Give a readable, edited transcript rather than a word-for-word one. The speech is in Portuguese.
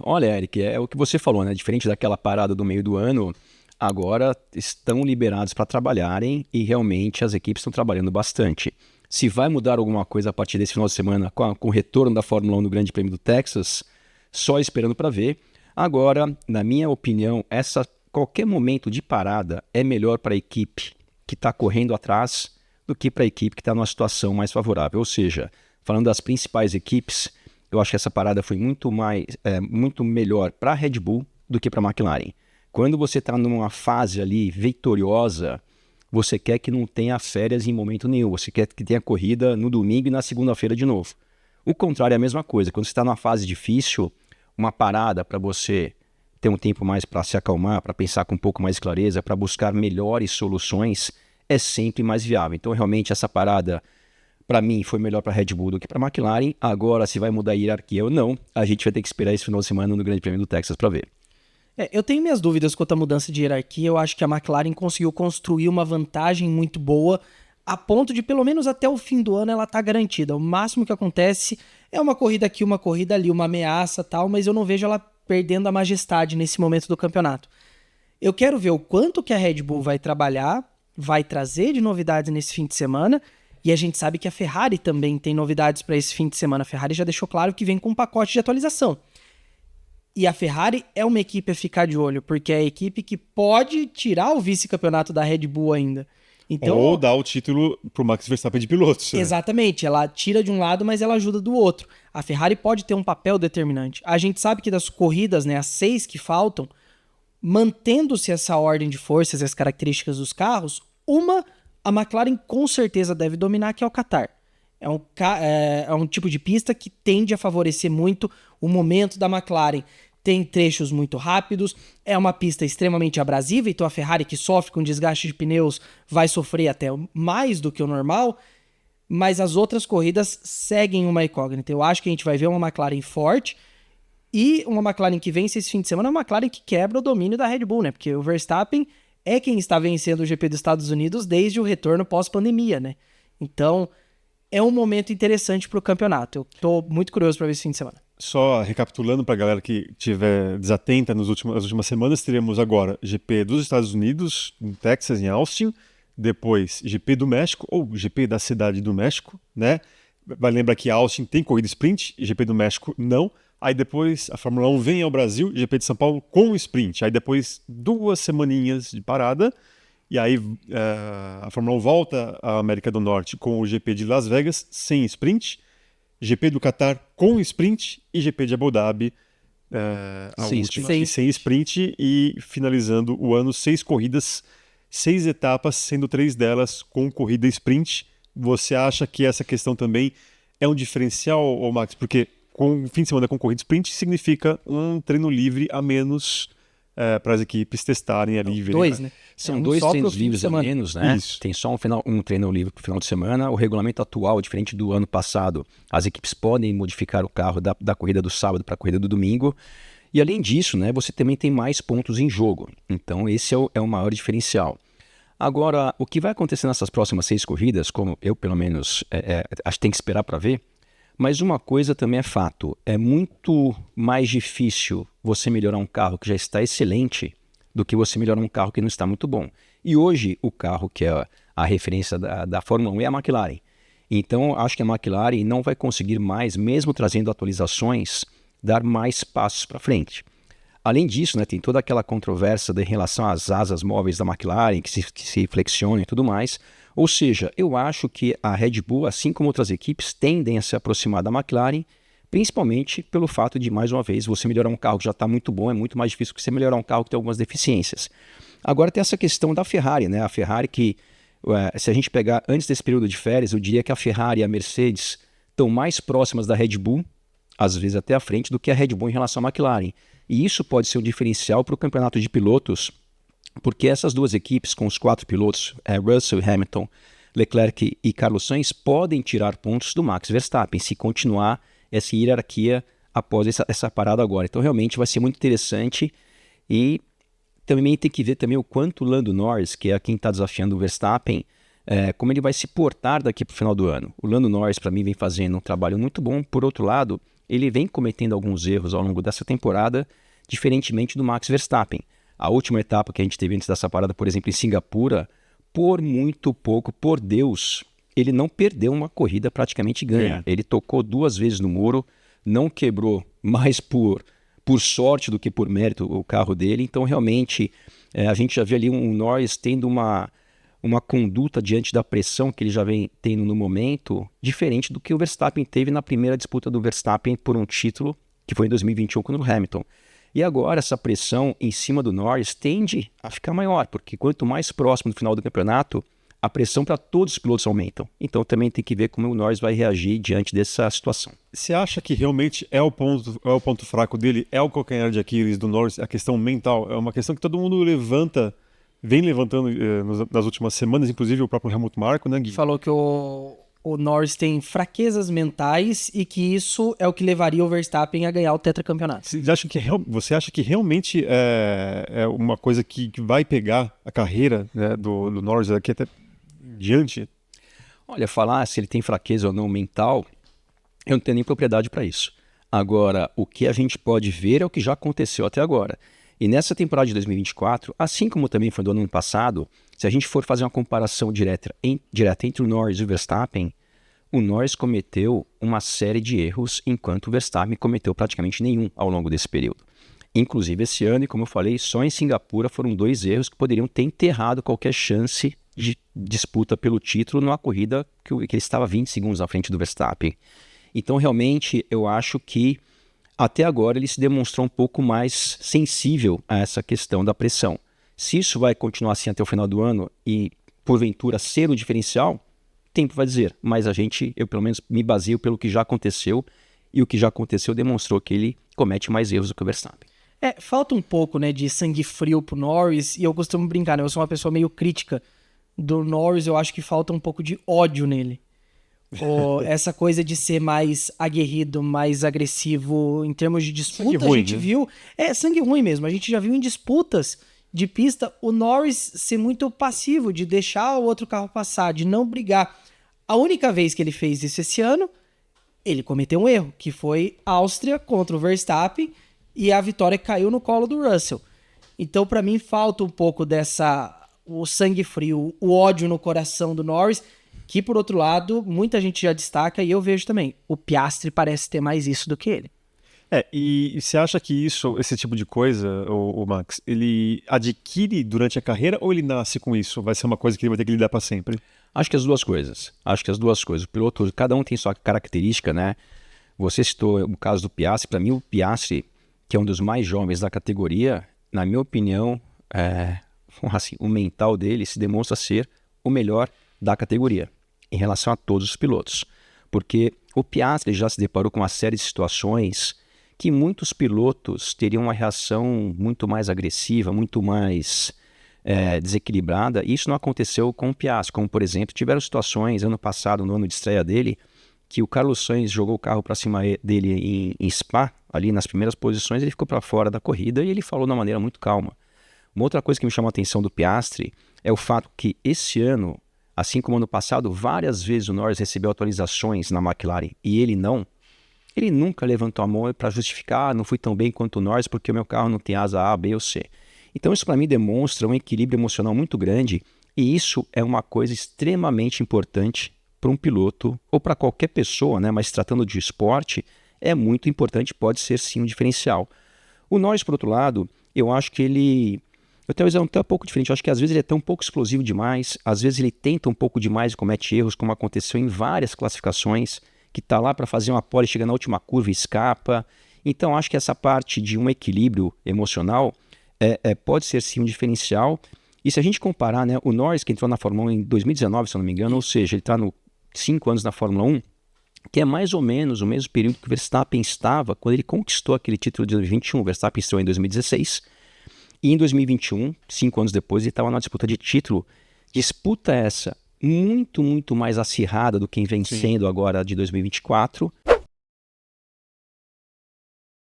Olha, Eric, é o que você falou, né? Diferente daquela parada do meio do ano, agora estão liberados para trabalharem e realmente as equipes estão trabalhando bastante. Se vai mudar alguma coisa a partir desse final de semana com o retorno da Fórmula 1 no Grande Prêmio do Texas, só esperando para ver. Agora, na minha opinião, qualquer momento de parada é melhor para a equipe que está correndo atrás do que para a equipe que está numa situação mais favorável. Ou seja, falando das principais equipes, eu acho que essa parada foi muito melhor para a Red Bull do que para a McLaren. Quando você está numa fase ali vitoriosa, você quer que não tenha férias em momento nenhum. Você quer que tenha corrida no domingo e na segunda-feira de novo. O contrário é a mesma coisa. Quando você está numa fase difícil, uma parada para você ter um tempo mais para se acalmar, para pensar com um pouco mais de clareza, para buscar melhores soluções, é sempre mais viável. Então, realmente, essa parada, para mim, foi melhor para a Red Bull do que para a McLaren. Agora, se vai mudar a hierarquia ou não, a gente vai ter que esperar esse final de semana no Grande Prêmio do Texas para ver. Eu tenho minhas dúvidas quanto à mudança de hierarquia. Eu acho que a McLaren conseguiu construir uma vantagem muito boa, a ponto de, pelo menos até o fim do ano, ela tá garantida. O máximo que acontece é uma corrida aqui, uma corrida ali, uma ameaça tal, mas eu não vejo ela perdendo a majestade nesse momento do campeonato. Eu quero ver o quanto que a Red Bull vai trabalhar, vai trazer de novidades nesse fim de semana, e a gente sabe que a Ferrari também tem novidades para esse fim de semana. A Ferrari já deixou claro que vem com um pacote de atualização. E a Ferrari é uma equipe a ficar de olho, porque é a equipe que pode tirar o vice-campeonato da Red Bull ainda. Então, ou dar o título pro Max Verstappen de pilotos. Né? Exatamente, ela tira de um lado, mas ela ajuda do outro. A Ferrari pode ter um papel determinante. A gente sabe que das corridas, né, as 6 que faltam, mantendo-se essa ordem de forças e as características dos carros, a McLaren com certeza deve dominar, que é o Qatar. É um tipo de pista que tende a favorecer muito o momento da McLaren. Tem trechos muito rápidos, é uma pista extremamente abrasiva, então a Ferrari, que sofre com desgaste de pneus, vai sofrer até mais do que o normal, mas as outras corridas seguem uma incógnita. Eu acho que a gente vai ver uma McLaren forte e uma McLaren que vence esse fim de semana, uma McLaren que quebra o domínio da Red Bull, né? Porque o Verstappen é quem está vencendo o GP dos Estados Unidos desde o retorno pós-pandemia, né? Então, é um momento interessante para o campeonato. Eu tô muito curioso para ver esse fim de semana. Só recapitulando para a galera que estiver desatenta nas últimas semanas, teremos agora GP dos Estados Unidos, em Texas, em Austin, depois GP do México, ou GP da Cidade do México, né? Vai lembrar que Austin tem corrida sprint, e GP do México não. Aí depois a Fórmula 1 vem ao Brasil, GP de São Paulo com sprint. Aí depois 2 semaninhas de parada, e aí a Fórmula 1 volta à América do Norte com o GP de Las Vegas sem sprint, GP do Qatar com sprint e GP de Abu Dhabi, a última, sem sprint, e finalizando o ano 6 corridas, 6 etapas, sendo 3 delas com corrida sprint. Você acha que essa questão também é um diferencial, Max? Porque com fim de semana com corrida sprint significa um treino livre a menos para as equipes testarem ali. 2, né? São 2 treinos livres a menos, né? Isso. Tem só um treino livre para o final de semana. O regulamento atual, diferente do ano passado, as equipes podem modificar o carro da corrida do sábado para a corrida do domingo. E além disso, né, você também tem mais pontos em jogo. Então esse é o maior diferencial. Agora, o que vai acontecer nessas próximas 6 corridas, como eu pelo menos acho que tem que esperar para ver, mas uma coisa também é fato, é muito mais difícil você melhorar um carro que já está excelente do que você melhorar um carro que não está muito bom. E hoje o carro que é a referência da Fórmula 1 é a McLaren. Então acho que a McLaren não vai conseguir mais, mesmo trazendo atualizações, dar mais passos para frente. Além disso, né, tem toda aquela controvérsia em relação às asas móveis da McLaren, que se flexionam e tudo mais. Ou seja, eu acho que a Red Bull, assim como outras equipes, tendem a se aproximar da McLaren, principalmente pelo fato de, mais uma vez, você melhorar um carro que já está muito bom, é muito mais difícil que você melhorar um carro que tem algumas deficiências. Agora tem essa questão da Ferrari, né? A Ferrari que, se a gente pegar antes desse período de férias, eu diria que a Ferrari e a Mercedes estão mais próximas da Red Bull, às vezes até à frente, do que a Red Bull em relação à McLaren. E isso pode ser um diferencial para o campeonato de pilotos, porque essas duas equipes, com os 4 pilotos, Russell, Hamilton, Leclerc e Carlos Sainz, podem tirar pontos do Max Verstappen, se continuar essa hierarquia após essa parada agora. Então realmente vai ser muito interessante, e também tem que ver também o quanto o Lando Norris, que é quem está desafiando o Verstappen, como ele vai se portar daqui para o final do ano. O Lando Norris, para mim, vem fazendo um trabalho muito bom. Por outro lado, ele vem cometendo alguns erros ao longo dessa temporada, diferentemente do Max Verstappen. A última etapa que a gente teve antes dessa parada, por exemplo, em Singapura, por muito pouco, por Deus, ele não perdeu uma corrida praticamente ganha. Ele tocou 2 vezes no muro, não quebrou mais por sorte do que por mérito o carro dele. Então, realmente, a gente já viu ali um Norris tendo uma conduta diante da pressão que ele já vem tendo no momento, diferente do que o Verstappen teve na primeira disputa do Verstappen por um título, que foi em 2021 contra o Hamilton. E agora essa pressão em cima do Norris tende a ficar maior, porque quanto mais próximo do final do campeonato, a pressão para todos os pilotos aumentam. Então também tem que ver como o Norris vai reagir diante dessa situação. Você acha que realmente é o ponto fraco dele? É o calcanhar de Aquiles do Norris? A questão mental? É uma questão que todo mundo vem levantando nas últimas semanas, inclusive o próprio Helmut Marko, né, Gui? Falou que o Norris tem fraquezas mentais e que isso é o que levaria o Verstappen a ganhar o tetracampeonato. Você acha que realmente é uma coisa que vai pegar a carreira, né, do Norris aqui até diante? Olha, falar se ele tem fraqueza ou não mental, eu não tenho nem propriedade para isso. Agora, o que a gente pode ver é o que já aconteceu até agora. E nessa temporada de 2024, assim como também foi do ano passado, se a gente for fazer uma comparação direta entre o Norris e o Verstappen, o Norris cometeu uma série de erros, enquanto o Verstappen cometeu praticamente nenhum ao longo desse período. Inclusive esse ano, e como eu falei, só em Singapura foram 2 erros que poderiam ter enterrado qualquer chance de disputa pelo título numa corrida que ele estava 20 segundos à frente do Verstappen. Então, realmente, eu acho que até agora ele se demonstrou um pouco mais sensível a essa questão da pressão. Se isso vai continuar assim até o final do ano e, porventura, ser o diferencial, tempo vai dizer. Mas eu pelo menos me baseio pelo que já aconteceu, e o que já aconteceu demonstrou que ele comete mais erros do que o Verstappen. Falta um pouco, né, de sangue frio pro Norris, e eu costumo brincar, né, eu sou uma pessoa meio crítica do Norris, eu acho que falta um pouco de ódio nele. Essa coisa de ser mais aguerrido, mais agressivo em termos de disputa, sangue ruim, a gente viu... sangue ruim mesmo. A gente já viu em disputas de pista o Norris ser muito passivo, de deixar o outro carro passar, de não brigar. A única vez que ele fez isso esse ano, ele cometeu um erro, que foi Áustria contra o Verstappen, e a vitória caiu no colo do Russell. Então, para mim, falta um pouco o sangue frio, o ódio no coração do Norris, que, por outro lado, muita gente já destaca, e eu vejo também, o Piastri parece ter mais isso do que ele. E você acha que esse tipo de coisa, o Max, ele adquire durante a carreira ou ele nasce com isso? Vai ser uma coisa que ele vai ter que lidar para sempre? Acho que as duas coisas. O piloto, cada um tem sua característica, né? Você citou o caso do Piastri. Para mim, o Piastri, que é um dos mais jovens da categoria, na minha opinião, assim, o mental dele se demonstra ser o melhor da categoria em relação a todos os pilotos. Porque o Piastri já se deparou com uma série de situações que muitos pilotos teriam uma reação muito mais agressiva, muito mais desequilibrada, e isso não aconteceu com o Piastri. Como, por exemplo, tiveram situações ano passado, no ano de estreia dele, que o Carlos Sainz jogou o carro para cima dele em Spa, ali nas primeiras posições, ele ficou para fora da corrida e ele falou de uma maneira muito calma. Uma outra coisa que me chamou a atenção do Piastri é o fato que esse ano, assim como ano passado, várias vezes o Norris recebeu atualizações na McLaren e ele não. Ele nunca levantou a mão para justificar, não fui tão bem quanto o Norris porque o meu carro não tem asa A, B ou C. Então isso para mim demonstra um equilíbrio emocional muito grande, e isso é uma coisa extremamente importante para um piloto ou para qualquer pessoa, né? Mas tratando de esporte, é muito importante, pode ser sim um diferencial. O Norris, por outro lado, eu acho que ele... Talvez é um pouco diferente, eu acho que às vezes ele é tão pouco explosivo demais, às vezes ele tenta um pouco demais e comete erros, como aconteceu em várias classificações, que está lá para fazer uma pole, chega na última curva e escapa. Então acho que essa parte de um equilíbrio emocional pode ser sim um diferencial. E se a gente comparar, né, o Norris, que entrou na Fórmula 1 em 2019, se eu não me engano, ou seja, ele está 5 anos na Fórmula 1, que é mais ou menos o mesmo período que o Verstappen estava quando ele conquistou aquele título de 2021. O Verstappen estreou em 2016, e em 2021, 5 anos depois, ele estava na disputa de título. Disputa essa muito, muito mais acirrada do que vem sendo agora de 2024.